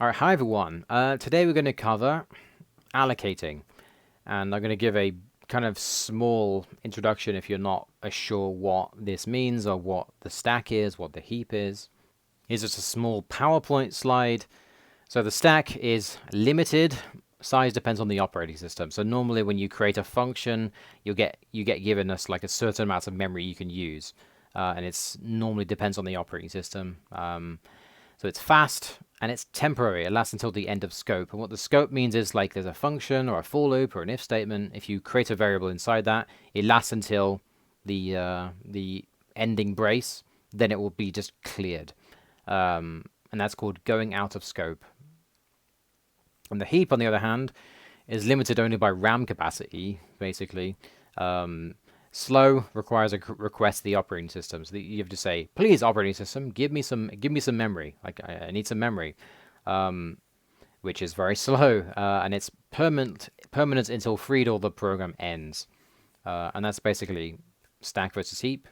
Alright, hi everyone. Today we're going to cover allocating, and I'm going to give a kind of small introduction if you're not sure what this means or what the stack is, what the heap is. Here's just a small PowerPoint slide. So the stack is limited. Size depends on the operating system. So normally when you create a function, you get given us like a certain amount of memory you can use, and it's normally depends on the operating system. So it's fast and it's temporary. It lasts until the end of scope. And what the scope means is like there's a function or a for loop or an if statement. If you create a variable inside that, it lasts until the ending brace. Then it will be just cleared, and that's called going out of scope. And the heap, on the other hand, is limited only by RAM capacity, basically. Slow requires a request to the operating system. So you have to say, please, operating system, give me some memory. Like I need some memory, which is very slow, and it's permanent until freed or the program ends. And that's basically stack versus heap.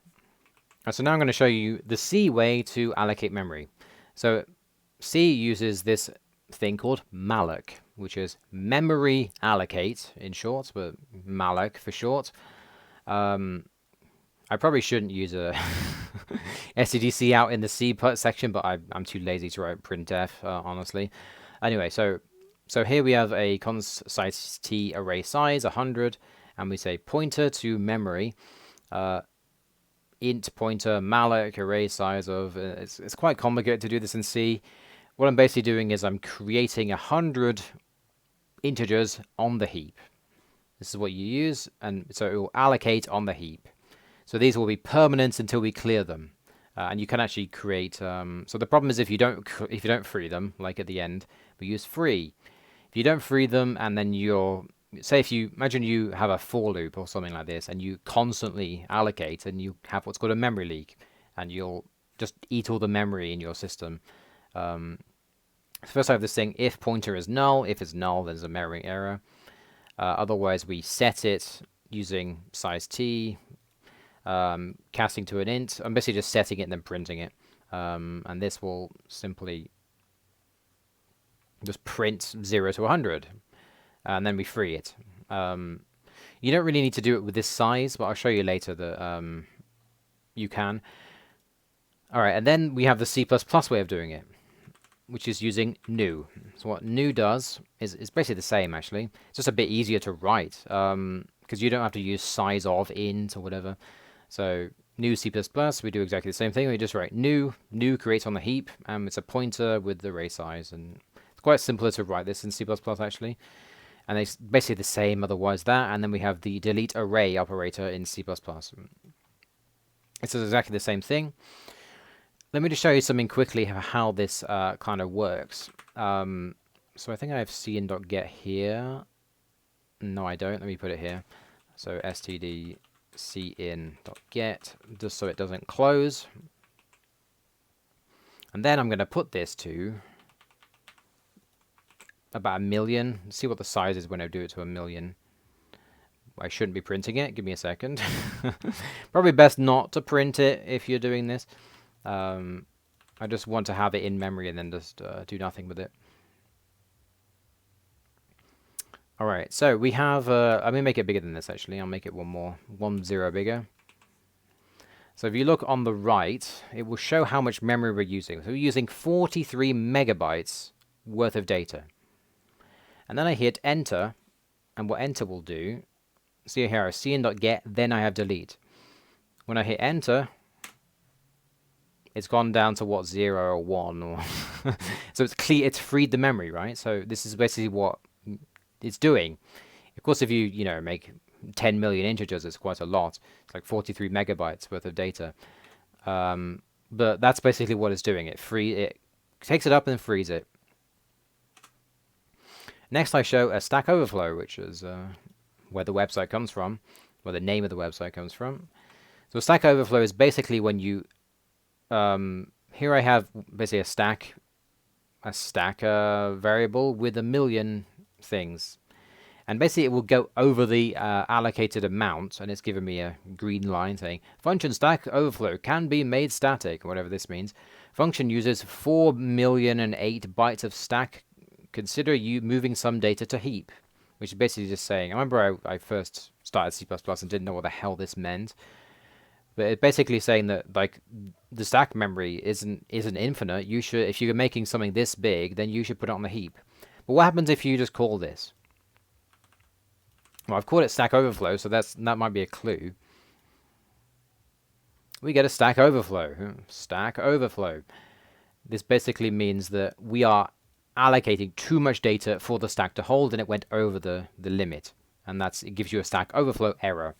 So now I'm going to show you the C way to allocate memory. So C uses this thing called malloc, which is memory allocate in short, but malloc for short. I probably shouldn't use a stdc out in the C section, but I'm too lazy to write printf, honestly. Anyway, so here we have a const size t array size 100, and we say pointer to memory, int pointer malloc array size of. It's quite complicated to do this in C. What I'm basically doing is I'm creating 100 integers on the heap. This is what you use, and so it will allocate on the heap. So these will be permanent until we clear them, and you can actually create. So the problem is if you don't free them, like at the end, we use free. If you don't free them, and then if you imagine you have a for loop or something like this, and you constantly allocate, and you have what's called a memory leak, and you'll just eat all the memory in your system. First I have this thing, if pointer is null. If it's null, there's a memory error. Otherwise, we set it using size t, casting to an int. I'm basically just setting it and then printing it. And this will simply just print 0 to 100. And then we free it. You don't really need to do it with this size, but I'll show you later that you can. All right, and then we have the C++ way of doing it, which is using new. So what new does is basically the same, actually. It's just a bit easier to write, because you don't have to use size of int or whatever. So new C++, we do exactly the same thing. We just write new creates on the heap, and it's a pointer with the array size. And it's quite simpler to write this in C++, actually. And it's basically the same otherwise that. And then we have the delete array operator in C++. It's exactly the same thing. Let me just show you something quickly how this kind of works. So I think I have cin.get here. No, I don't. Let me put it here. So std cin.get, just so it doesn't close. And then I'm going to put this to about 1,000,000. See what the size is when I do it to 1,000,000. I shouldn't be printing it. Give me a second. Probably best not to print it if you're doing this. I just want to have it in memory and then just do nothing with it. All right, so we have. I'm gonna make it bigger than this. Actually, I'll make it 1 0 bigger. So if you look on the right, it will show how much memory we're using. So we're using 43 megabytes worth of data. And then I hit enter, and what enter will do, see here, cin.get, then I have delete. When I hit enter, it's gone down to what, 0 or 1, or so it's clear. It's freed the memory, right? So this is basically what it's doing. Of course, if you make 10 million integers, it's quite a lot. It's like 43 megabytes worth of data. But that's basically what it's doing. It takes it up and frees it. Next, I show a Stack Overflow, which is where the website comes from, where the name of the website comes from. So Stack Overflow is basically when you here I have basically a stack variable with 1,000,000 things, and basically it will go over the allocated amount, and it's given me a green line saying function stack overflow can be made static, or whatever this means, Function uses 4,000,008 bytes of stack. Consider you moving some data to heap, which is basically just saying, I remember I first started C++ and didn't know what the hell this meant. But it's basically saying that like the stack memory isn't infinite. You should, if you're making something this big, then you should put it on the heap. But what happens if you just call this? Well, I've called it stack overflow, so that might be a clue. We get a stack overflow. Stack overflow. This basically means that we are allocating too much data for the stack to hold, and it went over the limit, and it gives you a stack overflow error.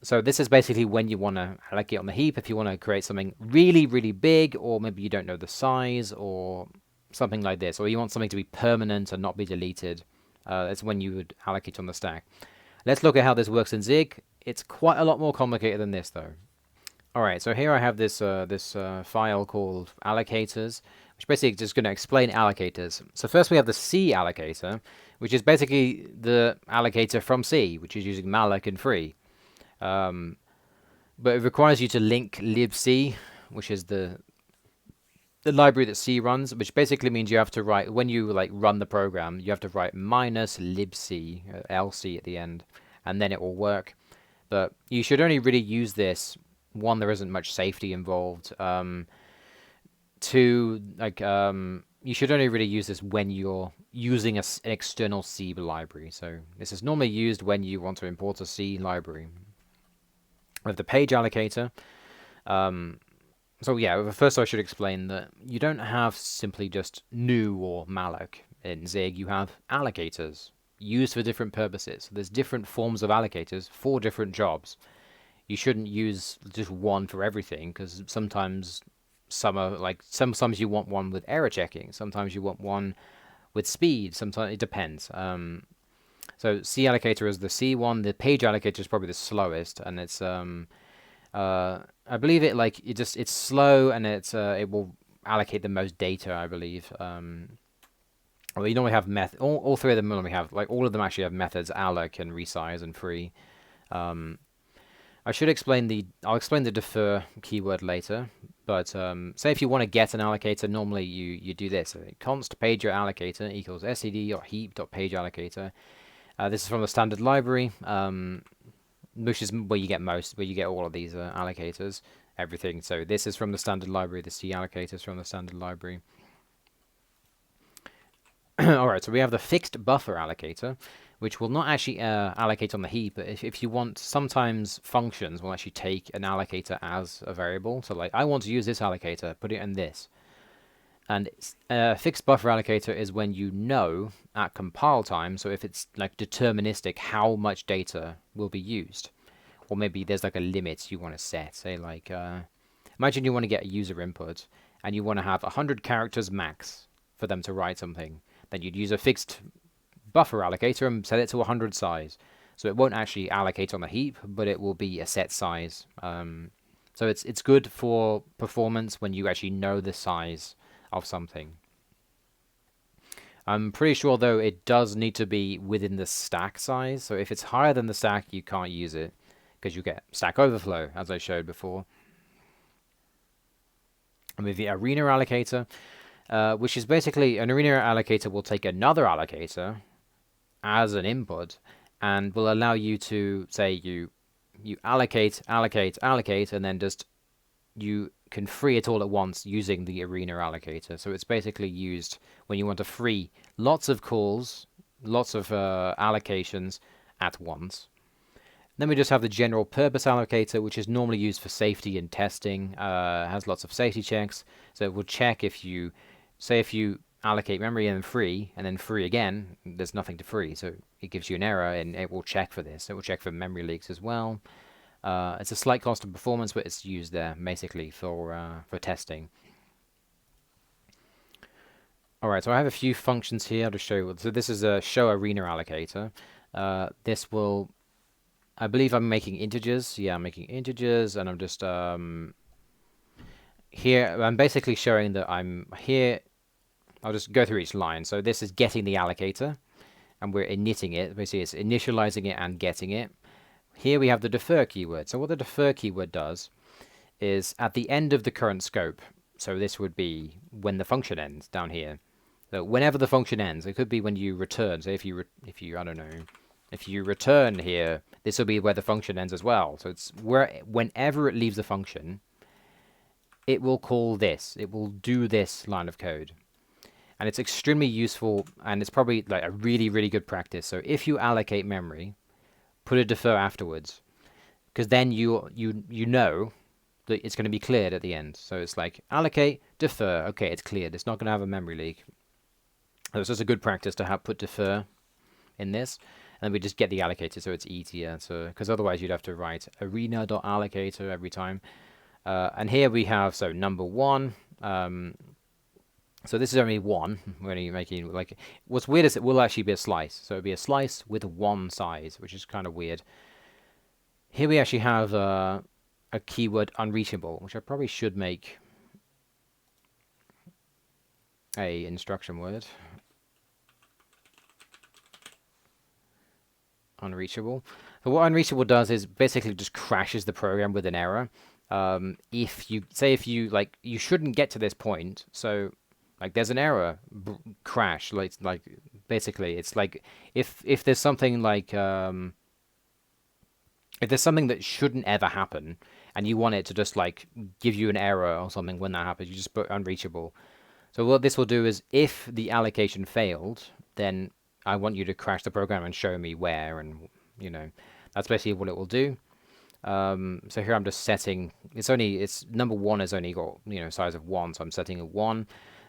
So this is basically when you want to allocate on the heap, if you want to create something really, really big, or maybe you don't know the size, or something like this, or you want something to be permanent and not be deleted. That's when you would allocate on the stack. Let's look at how this works in Zig. It's quite a lot more complicated than this, though. Alright, so here I have this file called Allocators, which basically is just going to explain allocators. So first we have the C allocator, which is basically the allocator from C, which is using malloc and free. But it requires you to link libc, which is the library that C runs, which basically means you have to write, when you like run the program, you have to write minus libc, lc at the end, and then it will work. But you should only really use this, one, there isn't much safety involved, two, like, you should only really use this when you're using an external C library. So this is normally used when you want to import a C library. With the page allocator, so yeah, first I should explain that you don't have simply just new or malloc in Zig, you have allocators used for different purposes. So there's different forms of allocators for different jobs. You shouldn't use just one for everything, because sometimes sometimes you want one with error checking, sometimes you want one with speed, sometimes it depends. So C allocator is the C one. The page allocator is probably the slowest, and it's I believe it's slow, and it will allocate the most data, I believe. Well, you normally have all three of them normally have, like, all of them actually have methods alloc and resize and free. I should explain I'll explain the defer keyword later, but say if you want to get an allocator, normally you do this. Const pager allocator equals std or heap.pageAllocator. This is from the standard library, which is where you get all of these allocators, everything. So this is from the standard library, the C allocator is from the standard library. Alright, so we have the Fixed Buffer Allocator, which will not actually allocate on the heap, but if you want, sometimes functions will actually take an allocator as a variable. So like, I want to use this allocator, put it in this. And Fixed Buffer Allocator is when you know at compile time, so if it's like deterministic how much data will be used. Or maybe there's like a limit you want to set. Say like, imagine you want to get a user input, and you want to have 100 characters max for them to write something. Then you'd use a Fixed Buffer Allocator and set it to 100 size. So it won't actually allocate on the heap, but it will be a set size. So it's good for performance when you actually know the size of something. I'm pretty sure, though, it does need to be within the stack size. So if it's higher than the stack, you can't use it, because you get stack overflow, as I showed before. And with the arena allocator, which is basically, an arena allocator will take another allocator as an input and will allow you to say you allocate, and then just you can free it all at once using the arena allocator. So it's basically used when you want to free lots of calls, lots of allocations at once. Then we just have the general purpose allocator, which is normally used for safety and testing. Has lots of safety checks. So it will check if you allocate memory and then free again, there's nothing to free. So it gives you an error, and it will check for this. It will check for memory leaks as well. It's a slight cost of performance, but it's used there basically for testing. Alright, so I have a few functions here to show you. So this is a show arena allocator. This will, I believe I'm making integers. Yeah, I'm making integers, and I'm just here I'm basically showing that I'm here. I'll just go through each line. So this is getting the allocator, and we're initting it. Basically, it's initializing it and getting it. Here we have the defer keyword. So what the defer keyword does is at the end of the current scope. So this would be when the function ends down here. So whenever the function ends, it could be when you return. So if you I don't know, if you return here, this will be where the function ends as well. So it's whenever it leaves the function, it will call this. It will do this line of code. And it's extremely useful, and it's probably like a really, really good practice. So if you allocate memory, put a defer afterwards, because then you know that it's going to be cleared at the end. So it's like allocate, defer. Okay, it's cleared. It's not going to have a memory leak. So it's just a good practice to have put defer in this, and then we just get the allocator, so it's easier. So because otherwise you'd have to write arena.allocator every time. And here we have number 1. So this is only 1. We're only making like what's weird is it will actually be a slice. So it'll be a slice with 1 size, which is kind of weird. Here we actually have a keyword unreachable, which I probably should make a instruction word. Unreachable. So what unreachable does is basically just crashes the program with an error. If you like you shouldn't get to this point, so like there's an error crash, like basically it's like if there's something like if there's something that shouldn't ever happen and you want it to just like give you an error or something when that happens, you just put unreachable. So what this will do is if the allocation failed, then I want you to crash the program and show me where, and that's basically what it will do. So here I'm just setting, it's number 1 has only got size of 1, so I'm setting a 1.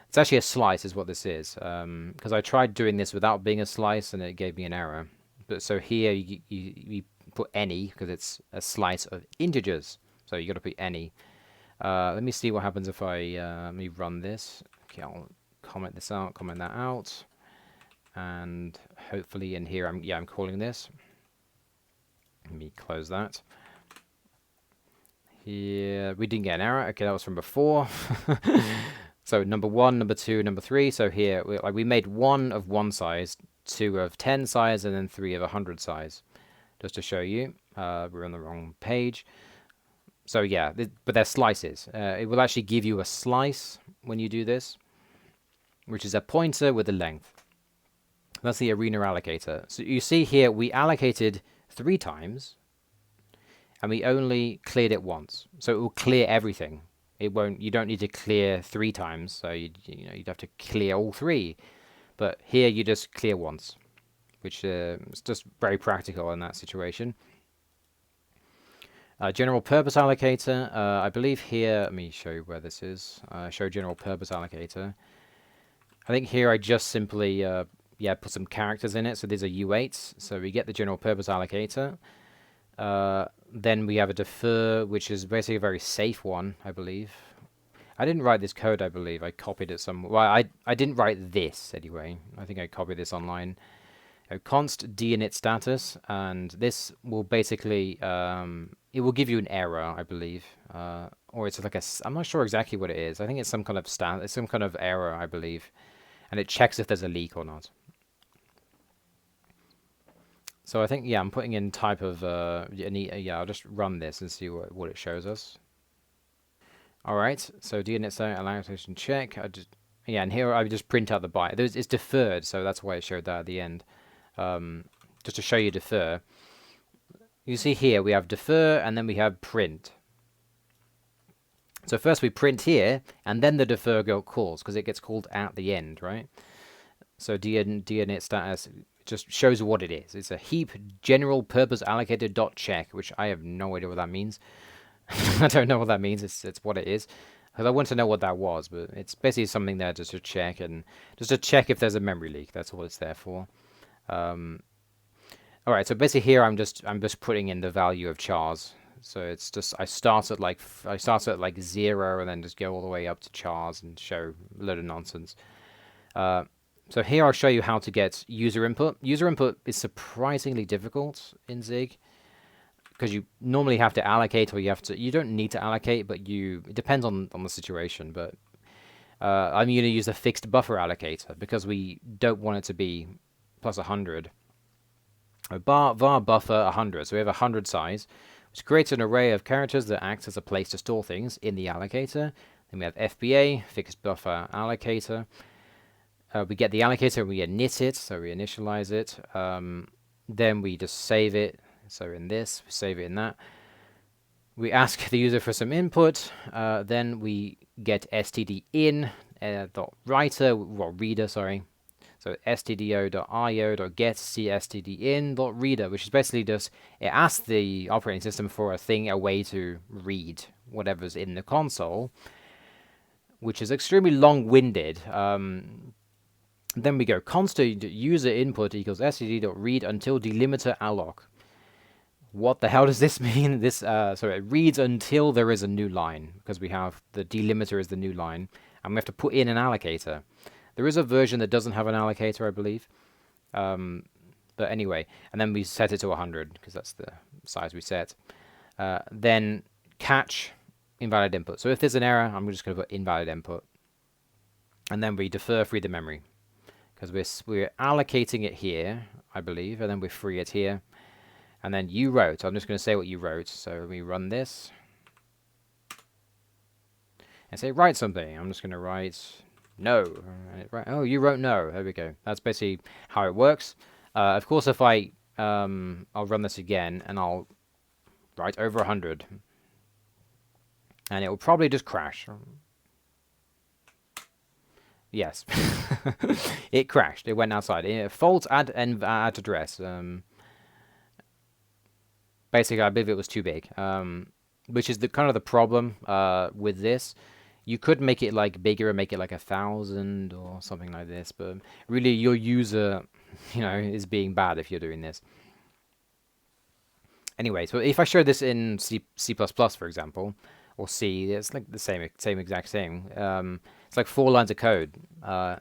It's actually a slice is what this is, because I tried doing this without being a slice and it gave me an error. But so here you put any because it's a slice of integers, so you got to put any. Let me see what happens if I let me run this. Okay, I'll comment that out, and hopefully in here I'm calling this. Let me close that. Here we didn't get an error. Okay, that was from before. So number 1, number 2, number 3. So here we made 1 of 1 size, 2 of 10 size, and then 3 of 100 size, just to show you. We're on the wrong page. So yeah, but they're slices. It will actually give you a slice when you do this, which is a pointer with a length. That's the arena allocator. So you see here we allocated 3 times, and we only cleared it once. So it will clear everything. It won't. You don't need to clear 3 times. So you'd have to clear all 3. But here you just clear once, which is just very practical in that situation. General purpose allocator. I believe here. Let me show you where this is. Show general purpose allocator. I think here I just simply put some characters in it. So these are U8s. So we get the general purpose allocator. Then we have a defer, which is basically a very safe one, I believe. I didn't write this code, I believe. I copied it somewhere. Well, I didn't write this, anyway. I think I copied this online. Const dinit status, and this will basically, it will give you an error, I believe. Or it's like I'm not sure exactly what it is. I think it's some kind of it's some kind of error, I believe. And it checks if there's a leak or not. So I think, I'm putting in type of, I'll just run this and see what it shows us. Alright, so dinit allocation check. And here I just print out the byte. It's deferred, so that's why it showed that at the end. Just to show you defer. You see here we have defer and then we have print. So first we print here, and then the defer calls, because it gets called at the end, right? So dinit status just shows what it is. It's a heap general purpose allocator dot check, which I have no idea what that means. I don't know what that means. It's what it is. Because I want to know what that was, but it's basically something there just to check, and just to check if there's a memory leak. That's all it's there for. All right. So basically here I'm just putting in the value of chars. So it's just I start at like 0 and then just go all the way up to chars and show a load of nonsense. So here I'll show you how to get user input. User input is surprisingly difficult in Zig, because you normally have to allocate, or you don't need to allocate, but it depends on the situation. But I'm going to use a fixed buffer allocator because we don't want it to be plus 100. Var buffer 100. So we have 100 size. which creates an array of characters that acts as a place to store things in the allocator. Then we have FBA, Fixed Buffer Allocator. We get the allocator, we init it, so we initialize it. Then we just save it. So in this, we save it in that. We ask the user for some input. Then we get stdin dot writer, well, reader, sorry. So stdio.io.get cstdin.reader, which is basically just, it asks the operating system for a way to read whatever's in the console, which is extremely long-winded. Then we go const user input equals std.read until delimiter alloc. What the hell does this mean? This so it reads until there is a new line, because we have the delimiter is the new line, and we have to put in an allocator. There is a version that doesn't have an allocator, I believe. But anyway, and then we set it to 100, because that's the size we set. Then catch invalid input. So if there's an error, I'm just going to put invalid input. And then we defer free the memory, because we're allocating it here, I believe, and then we free it here. And then you wrote. I'm just going to say what you wrote. So we run this. And say write something. I'm just going to write no. Right. Oh, you wrote no. There we go. That's basically how it works. Of course, if I'll run this again, and I'll write over 100. And it will probably just crash. Yes. It crashed. It went outside. Fault add address. Basically, I believe it was too big, which is the kind of the problem with this. You could make it like bigger and make it like 1,000 or something like this, but really your user, is being bad if you're doing this. Anyway, so if I show this in C++, for example, or C, it's like the same exact thing. It's like 4 lines of code. I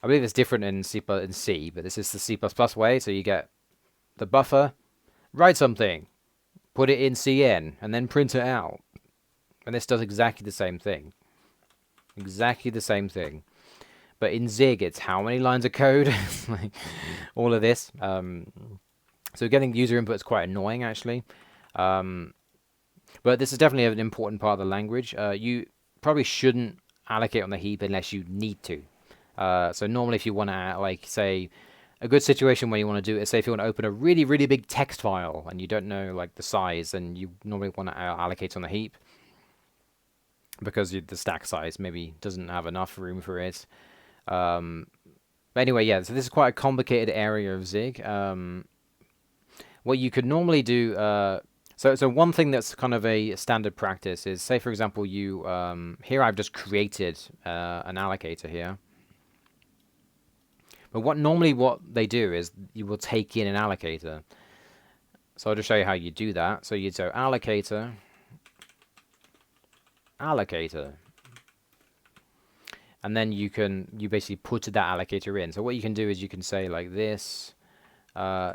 believe it's different in C, but this is the C++ way. So you get the buffer, write something, put it in CN, and then print it out. And this does exactly the same thing. Exactly the same thing. But in Zig, it's how many lines of code? Like all of this. So getting user input is quite annoying, actually. But this is definitely an important part of the language. You probably shouldn't allocate on the heap unless you need to. So normally if you want to, like, say, a good situation where you want to do it is, say, if you want to open a really, really big text file and you don't know, like, the size, and you normally want to allocate on the heap because the stack size maybe doesn't have enough room for it. But anyway, yeah, so this is quite a complicated area of Zig. What you could normally do... So one thing that's kind of a standard practice is, say, for example, you... here I've just created an allocator here. But what they do is you will take in an allocator. So I'll just show you how you do that. So you'd say allocator, and then you basically put that allocator in. So what you can do is you can say like this,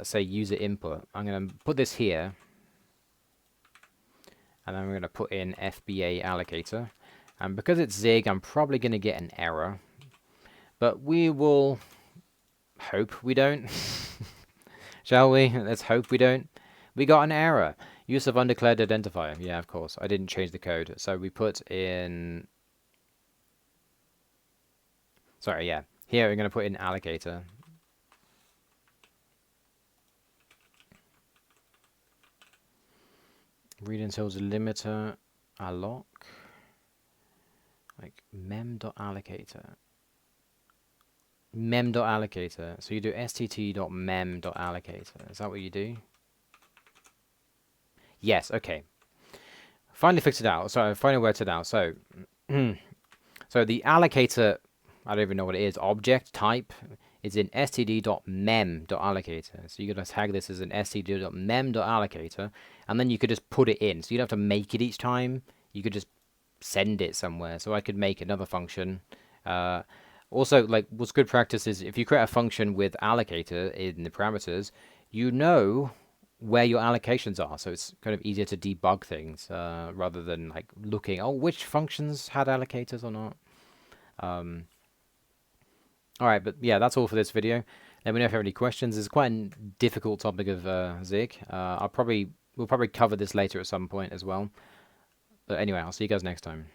say user input. I'm going to put this here, and then we're going to put in FBA allocator. And because it's Zig, I'm probably going to get an error, but we will hope we don't. Shall we? Let's hope we don't. We got an error. Use of undeclared identifier. Yeah, of course. I didn't change the code. So we put in... Sorry, yeah. Here we're going to put in allocator. Read until delimiter alloc. Like mem.allocator. Mem.allocator. So you do stt.mem.allocator. Is that what you do? Yes, okay. Finally fixed it out. So I finally worked it out. So, so the allocator, I don't even know what it is, object type is in std.mem.allocator. So you're going to tag this as an std.mem.allocator, and then you could just put it in. So you don't have to make it each time. You could just send it somewhere. So I could make another function. Also, like, what's good practice is if you create a function with allocator in the parameters, you know where your allocations are. So it's kind of easier to debug things rather than like looking, oh, which functions had allocators or not. All right, but yeah, that's all for this video. Let me know if you have any questions. It's quite a difficult topic of Zig. We'll probably cover this later at some point as well. But anyway, I'll see you guys next time.